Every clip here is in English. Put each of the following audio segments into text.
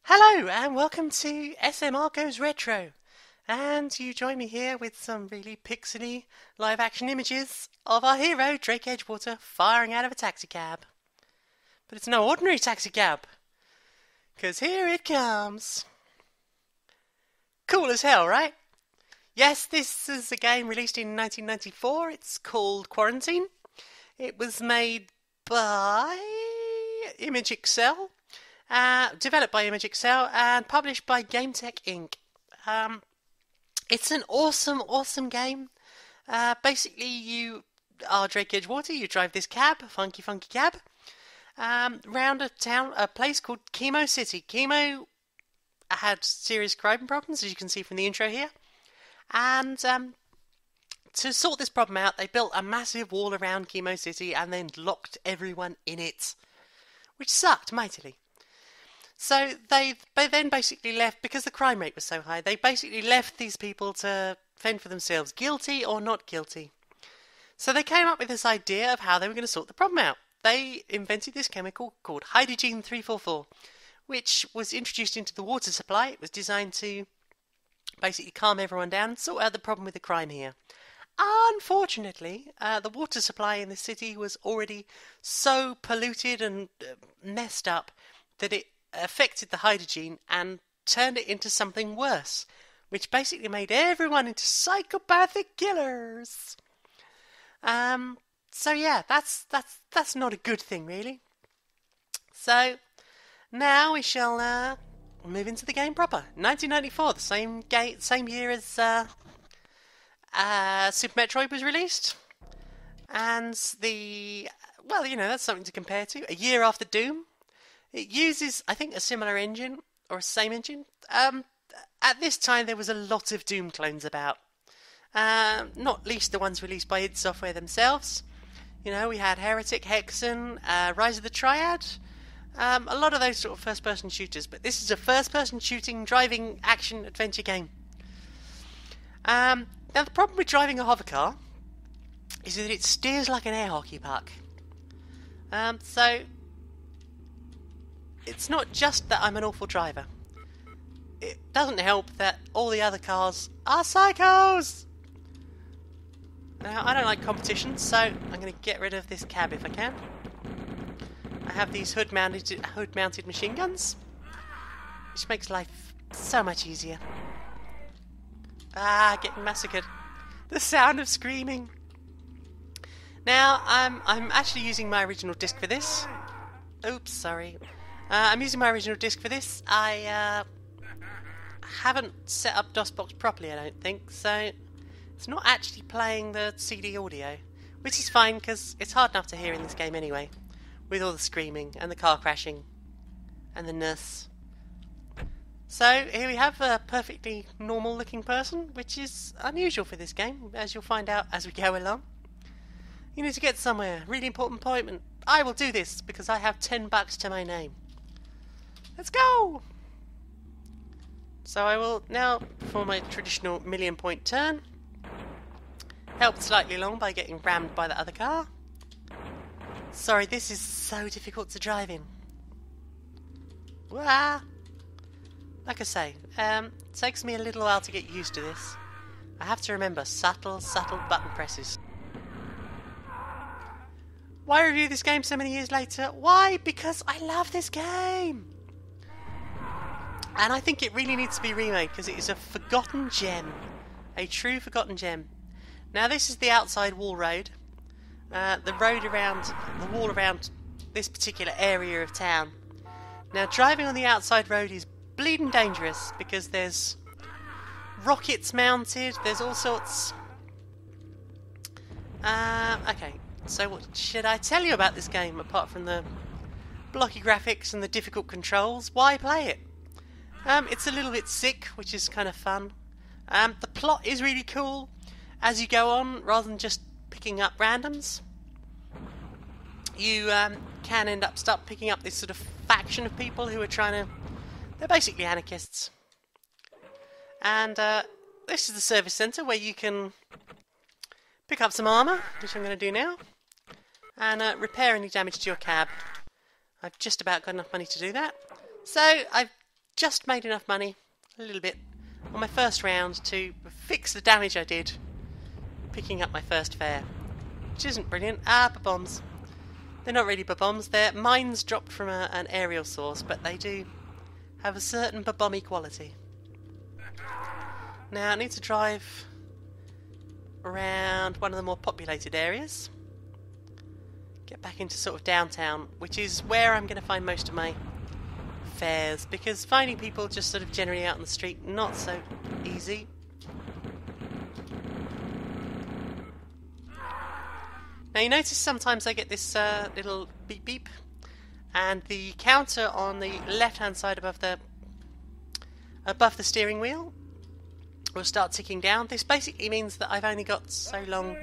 Hello and welcome to SMR Goes Retro, and you join me here with some really pixely live action images of our hero Drake Edgewater firing out of a taxicab. But it's no ordinary taxicab, because here it comes. Cool as hell, right? Yes, this is a game released in 1994. It's called Quarantine. It was made by Imagexcel. Developed by Imagexcel and published by GameTek Inc. It's an awesome game. Basically, you are Drake Edgewater. You drive this cab, funky cab, round a place called Chemo City. Chemo had serious crime problems, as you can see from the intro here. And to sort this problem out, they built a massive wall around Chemo City and then locked everyone in it, which sucked mightily. So they then basically left, because the crime rate was so high, they basically left these people to fend for themselves, guilty or not guilty. So they came up with this idea of how they were going to sort the problem out. They invented this chemical called hydrogen 344, which was introduced into the water supply. It was designed to basically calm everyone down and sort out the problem with the crime here. Unfortunately, the water supply in the city was already so polluted and messed up that it affected the hygiene and turned it into something worse, which basically made everyone into psychopathic killers. So yeah, that's not a good thing, really. So now we shall move into the game proper. 1994, the same year as Super Metroid was released, and that's something to compare to. A year after Doom. It uses, I think, a similar engine, or a same engine. At this time, there was a lot of Doom clones about. Not least the ones released by id Software themselves. You know, we had Heretic, Hexen, Rise of the Triad. A lot of those sort of first-person shooters. But this is a first-person shooting, driving, action, adventure game. Now, the problem with driving a hover car is that it steers like an air hockey puck. So it's not just that I'm an awful driver. It doesn't help that all the other cars are psychos! Now, I don't like competition, so I'm going to get rid of this cab if I can. I have these hood-mounted machine guns, which makes life so much easier. Getting massacred. The sound of screaming. Now, I'm actually using my original disc for this. Oops, sorry. I'm using my original disc for this. I haven't set up DOSBox properly, I don't think, so it's not actually playing the CD audio, which is fine because it's hard enough to hear in this game anyway, with all the screaming and the car crashing and the nurse. So here we have a perfectly normal looking person, which is unusual for this game, as you'll find out as we go along. You need to get somewhere, really important appointment. I will do this because I have $10 to my name. Let's go! So I will now perform my traditional million-point turn. Helped slightly along by getting rammed by the other car. Sorry, this is so difficult to drive in. Wah! Like I say, takes me a little while to get used to this. I have to remember subtle button presses. Why review this game so many years later? Why? Because I love this game! And I think it really needs to be remade because it is a forgotten gem. A true forgotten gem. Now this is the outside wall road. The wall around this particular area of town. Now driving on the outside road is bleeding dangerous because there's rockets mounted, there's all sorts. Okay, so what should I tell you about this game apart from the blocky graphics and the difficult controls? Why play it? It's a little bit sick, which is kind of fun. The plot is really cool as you go on, rather than just picking up randoms. You can end up picking up this sort of faction of people who are they're basically anarchists. And this is the service centre where you can pick up some armour, which I'm going to do now, and repair any damage to your cab. I've just about got enough money to do that. So I've just made enough money, a little bit, on my first round to fix the damage I did picking up my first fare. Which isn't brilliant. Bombs. They're not really bombs, they're mines dropped from an aerial source, but they do have a certain bomby quality. Now I need to drive around one of the more populated areas. Get back into sort of downtown, which is where I'm going to find most of my fares, because finding people just sort of generally out on the street, not so easy. Now you notice sometimes I get this little beep beep, and the counter on the left hand side above the steering wheel will start ticking down. This basically means that I've only got so long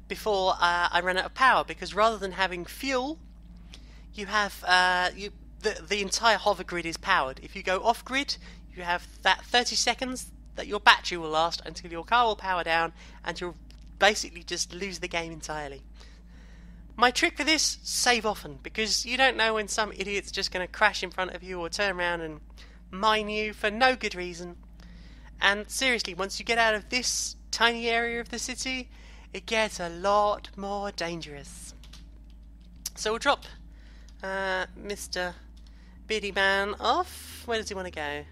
before I run out of power, because rather than having fuel, you have the entire hover grid is powered. If you go off grid, you have that 30 seconds that your battery will last until your car will power down, and you'll basically just lose the game entirely. My trick for this, save often, because you don't know when some idiot's just going to crash in front of you or turn around and mine you for no good reason. And seriously, once you get out of this tiny area of the city, it gets a lot more dangerous. So we'll drop Mr. Biddy Man off. Where does he want to go?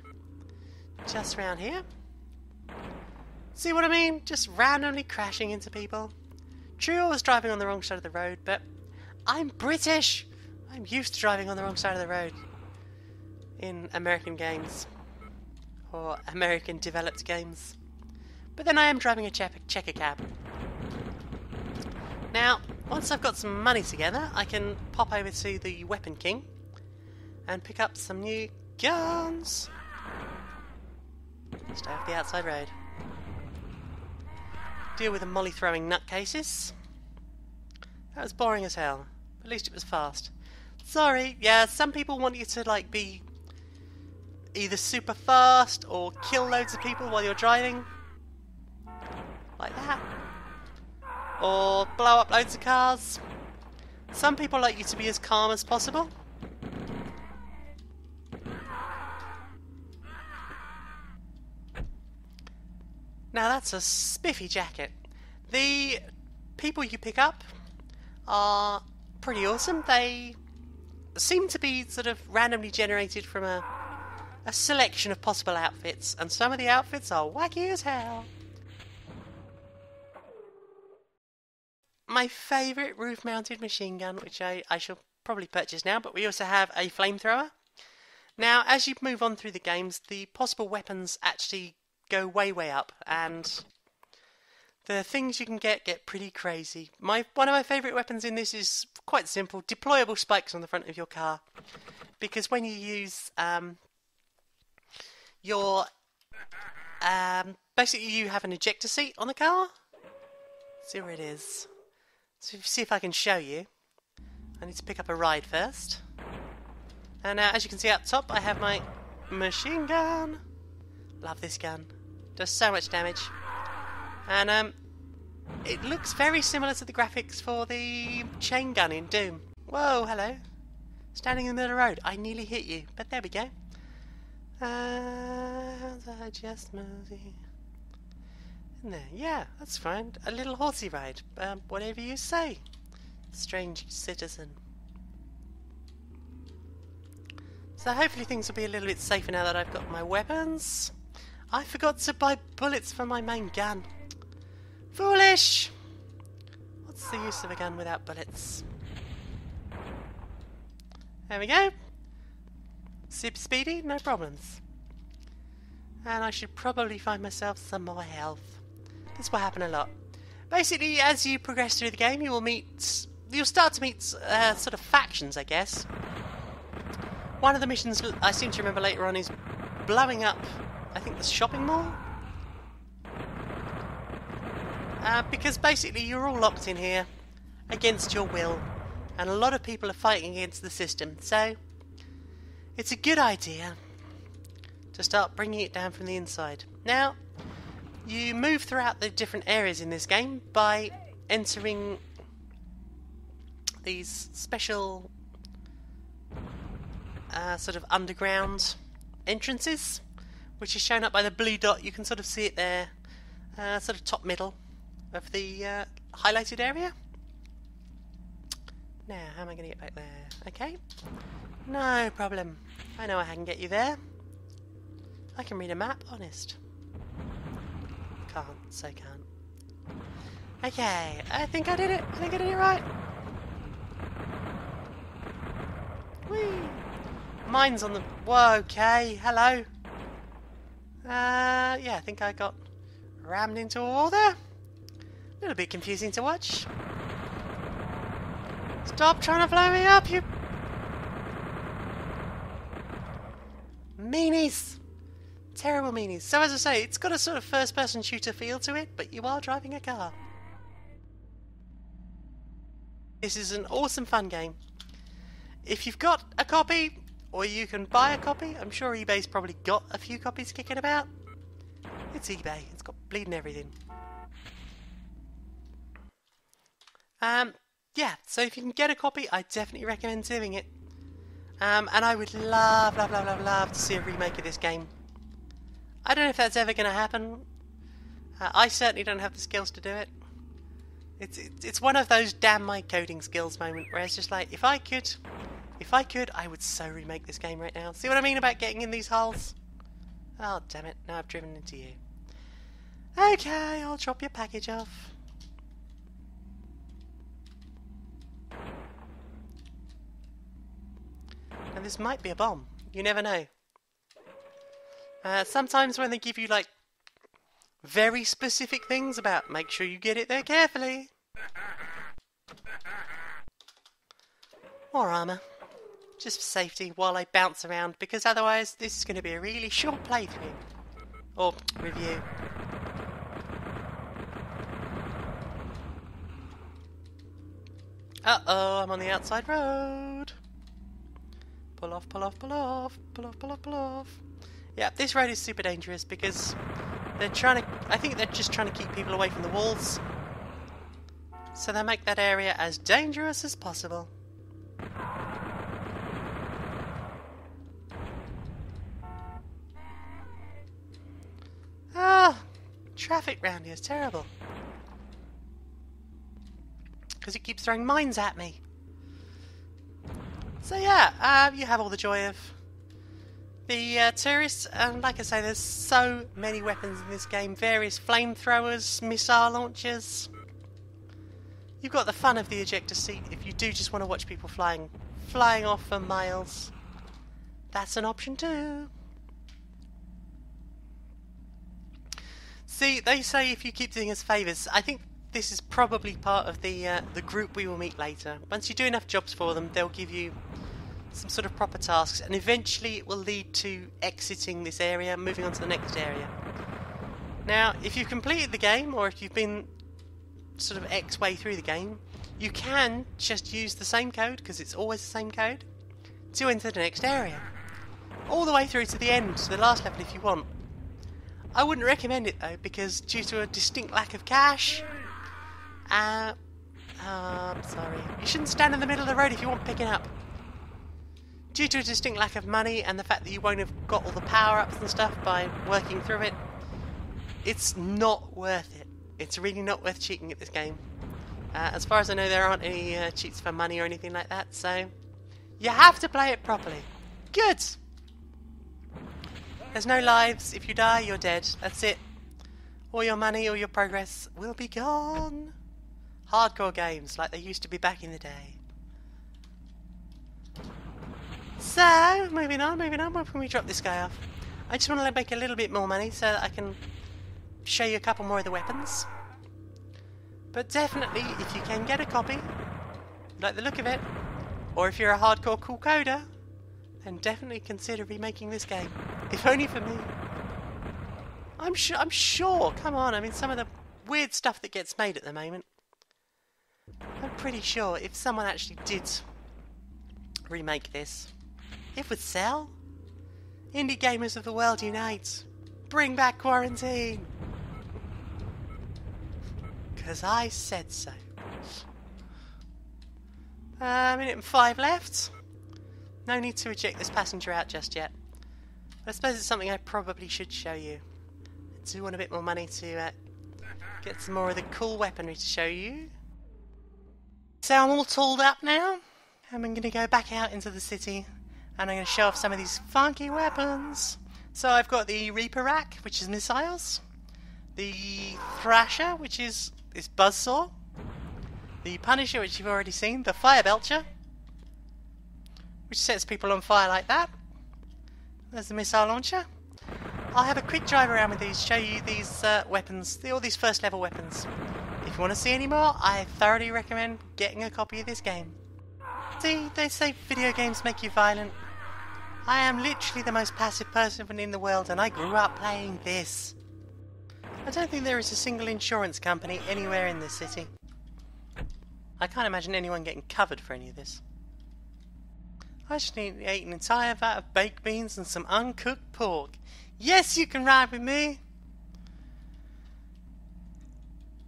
Just around here. See what I mean? Just randomly crashing into people. True, I was driving on the wrong side of the road, but I'm British! I'm used to driving on the wrong side of the road in American games. Or American developed games. But then I am driving a checker cab. Now, once I've got some money together, I can pop over to the Weapon King and pick up some new guns. Stay off the outside road. Deal with the molly throwing nutcases. That was boring as hell. At least it was fast. Sorry, yeah, some people want you to like be either super fast or kill loads of people while you're driving. Like that. Or blow up loads of cars. Some people like you to be as calm as possible. Now that's a spiffy jacket. The people you pick up are pretty awesome. They seem to be sort of randomly generated from a selection of possible outfits, and some of the outfits are wacky as hell. My favourite roof-mounted machine gun, which I shall probably purchase now, but we also have a flamethrower. Now, as you move on through the games, the possible weapons actually go way up, and the things you can get pretty crazy. One of my favourite weapons in this is quite simple: deployable spikes on the front of your car, because when you use basically you have an ejector seat on the car. Let's see where it is. So see if I can show you. I need to pick up a ride first. And as you can see up top, I have my machine gun. Love this gun. Does so much damage. And it looks very similar to the graphics for the chain gun in Doom. Whoa, hello. Standing in the middle of the road. I nearly hit you, but there we go. I just mosey. In there. Yeah, that's fine. A little horsey ride. Whatever you say, strange citizen. So hopefully things will be a little bit safer now that I've got my weapons. I forgot to buy bullets for my main gun. Foolish! What's the use of a gun without bullets? There we go. Super speedy, no problems. And I should probably find myself some more health. This will happen a lot. Basically, as you progress through the game, you'll start to meet sort of factions, I guess. One of the missions I seem to remember later on is blowing up, I think, the shopping mall. Because basically you're all locked in here against your will, and a lot of people are fighting against the system, so it's a good idea to start bringing it down from the inside. Now, you move throughout the different areas in this game by entering these special sort of underground entrances, which is shown up by the blue dot. You can sort of see it there, sort of top middle of the highlighted area. Now, how am I going to get back there? Okay, no problem. I know I can get you there. I can read a map, honest. Can't, so can't. Okay, I think I did it. I think I did it right. Whee! Mine's on the... Whoa, okay, hello. Yeah, I think I got rammed into a wall there. A little bit confusing to watch. Stop trying to blow me up, you... meanies! Terrible meanies. So as I say, it's got a sort of first-person shooter feel to it, but you are driving a car. This is an awesome fun game. If you've got a copy, or you can buy a copy, I'm sure eBay's probably got a few copies kicking about. It's eBay. It's got bleeding everything. Yeah, so if you can get a copy, I definitely recommend doing it. And I would love to see a remake of this game. I don't know if that's ever going to happen. I certainly don't have the skills to do it. It's one of those damn my coding skills moment where it's just like, if I could, I would so remake this game right now. See what I mean about getting in these holes? Oh, damn it. Now I've driven into you. Okay, I'll drop your package off. And this might be a bomb. You never know. Sometimes when they give you, like, very specific things about make sure you get it there carefully. More armour. Just for safety while I bounce around, because otherwise this is going to be a really short playthrough. Or review. Uh-oh, I'm on the outside road. Pull off, pull off, pull off, pull off, pull off, pull off. Yeah, this road is super dangerous because they're trying to... I think they're just trying to keep people away from the walls. So they make that area as dangerous as possible. Ah, traffic round here is terrible. Because it keeps throwing mines at me. So yeah, you have all the joy of the tourists, and like I say, there's so many weapons in this game. Various flamethrowers, missile launchers. You've got the fun of the ejector seat if you do just want to watch people flying off for miles. That's an option too. See, they say if you keep doing us favours. I think this is probably part of the group we will meet later. Once you do enough jobs for them, they'll give you some sort of proper tasks, and eventually it will lead to exiting this area, moving on to the next area. Now, if you've completed the game, or if you've been sort of X way through the game, you can just use the same code, because it's always the same code, to enter the next area. All the way through to the end, to the last level if you want. I wouldn't recommend it though, because due to a distinct lack of cash, I'm sorry. You shouldn't stand in the middle of the road if you want picking up. Due to a distinct lack of money and the fact that you won't have got all the power-ups and stuff by working through it, it's not worth it. It's really not worth cheating at this game. As far as I know, there aren't any cheats for money or anything like that, so you have to play it properly. Good! There's no lives. If you die, you're dead. That's it. All your money, all your progress will be gone. Hardcore games like they used to be back in the day. So, moving on. Where can we drop this guy off? I just want to make a little bit more money so that I can show you a couple more of the weapons. But definitely, if you can get a copy, like the look of it, or if you're a hardcore cool coder, then definitely consider remaking this game. If only for me. I'm sure, come on, I mean some of the weird stuff that gets made at the moment, I'm pretty sure if someone actually did remake this, it would sell. Indie gamers of the world unite. Bring back Quarantine. Because I said so. Minute and 5 left. no need to eject this passenger out just yet. But I suppose it's something I probably should show you. I do want a bit more money to get some more of the cool weaponry to show you. So I'm all tooled up now, and I'm going to go back out into the city, and I'm going to show off some of these funky weapons. So I've got the Reaper Rack, which is missiles, the Thrasher, which is this buzzsaw, the Punisher, which you've already seen, the Fire Belcher, which sets people on fire like that. There's the missile launcher. I'll have a quick drive around with these, show you these weapons, all these first level weapons. If you want to see any more, I thoroughly recommend getting a copy of this game. See, they say video games make you violent. I am literally the most passive person in the world, and I grew up playing this. I don't think there is a single insurance company anywhere in this city. I can't imagine anyone getting covered for any of this. I just need to eat an entire vat of baked beans and some uncooked pork. Yes, you can ride with me!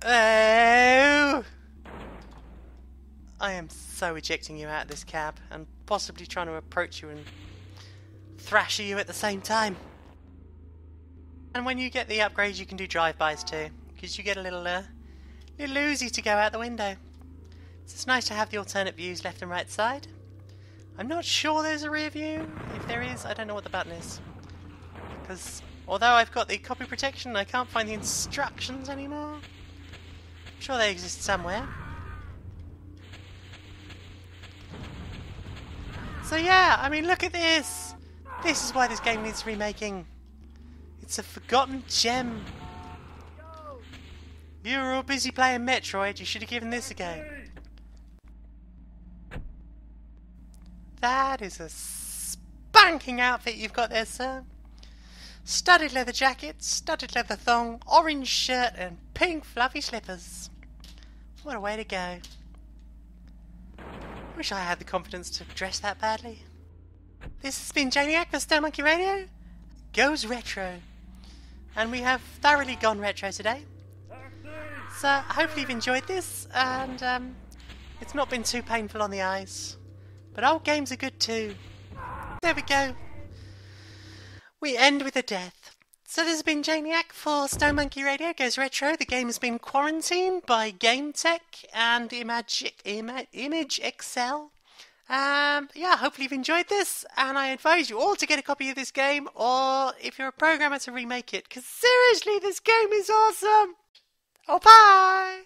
Oh! I am so ejecting you out of this cab, and possibly trying to approach you and thrash you at the same time. And when you get the upgrades, you can do drive-bys too, because you get a little Uzi to go out the window. So it's nice to have the alternate views left and right side. I'm not sure there's a rear view. If there is, I don't know what the button is. Because although I've got the copy protection, I can't find the instructions anymore. I'm sure they exist somewhere. So yeah, I mean, look at this! This is why this game needs remaking. It's a forgotten gem. You were all busy playing Metroid, you should have given this a go. That is a spanking outfit you've got there, sir. Studded leather jacket, studded leather thong, orange shirt and pink fluffy slippers. What a way to go. Wish I had the confidence to dress that badly. This has been Janeiac for Stone Monkey Radio. Goes retro. And we have thoroughly gone retro today. So hopefully you've enjoyed this, and it's not been too painful on the eyes. But old games are good too. There we go. We end with a death. So this has been Janeiac for Stone Monkey Radio Goes Retro. The game has been quarantined by GameTek and Imagexcel. Yeah, hopefully you've enjoyed this, and I advise you all to get a copy of this game, or if you're a programmer, to remake it, because seriously, this game is awesome! Oh, bye!